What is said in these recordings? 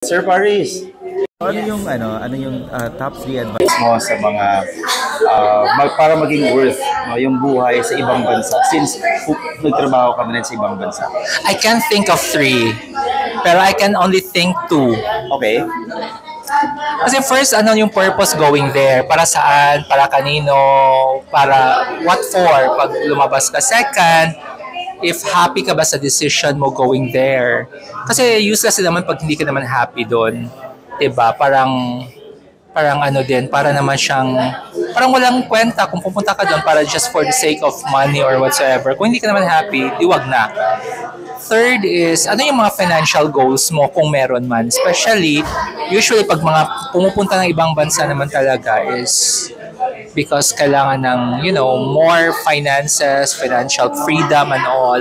Sir Paris, ano yung top 3 advice mo sa mga para maging worth yung buhay sa ibang bansa since nagtrabaho ka na rin sa ibang bansa? I can't think of 3, pero I can only think 2. Okay. Kasi first, ano yung purpose going there? Para saan? Para kanino? Para what for? Pag lumabas ka. Second, if happy ka ba sa decision mo going there? Kasi useless naman pag hindi ka naman happy doon. Diba? Parang ano din, para naman siyang, parang walang kwenta kung pupunta ka doon para just for the sake of money or whatsoever. Kung hindi ka naman happy, di wag na. Third is, ano yung mga financial goals mo kung meron man? Especially, usually pag mga pumupunta ng ibang bansa naman talaga is because kailangan ng, more finances, financial freedom and all.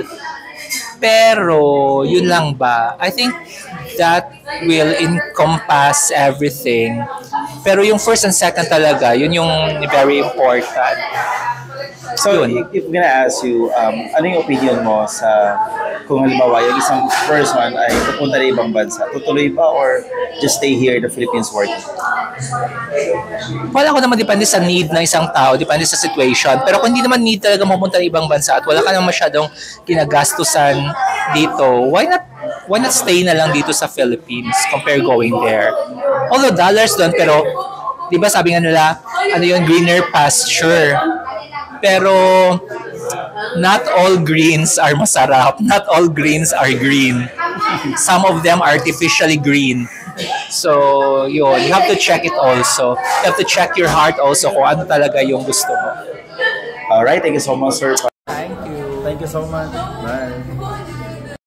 Pero, yun lang ba? I think that will encompass everything. Pero yung first and second talaga, yun yung very important. So, if I'm gonna ask you, ano yung opinion mo sa kung halimbawa yung isang person ay pupunta na ibang bansa, tutuloy ba or just stay here in the Philippines working? Wala ko naman, depende sa need ng isang tao, depende sa situation. Pero kung hindi naman need talaga mapunta ng ibang bansa at wala ka naman masyadong kinagastusan dito, why not stay na lang dito sa Philippines compare going there? Although dollars doon, pero di ba sabi nga nila, ano yung greener pasture? Pero not all greens are masarap. Not all greens are green. Some of them are artificially green. So, yun. You have to check it also. You have to check your heart also kung ano talaga yung gusto mo. Alright, thank you so much, sir. Thank you so much. Bye.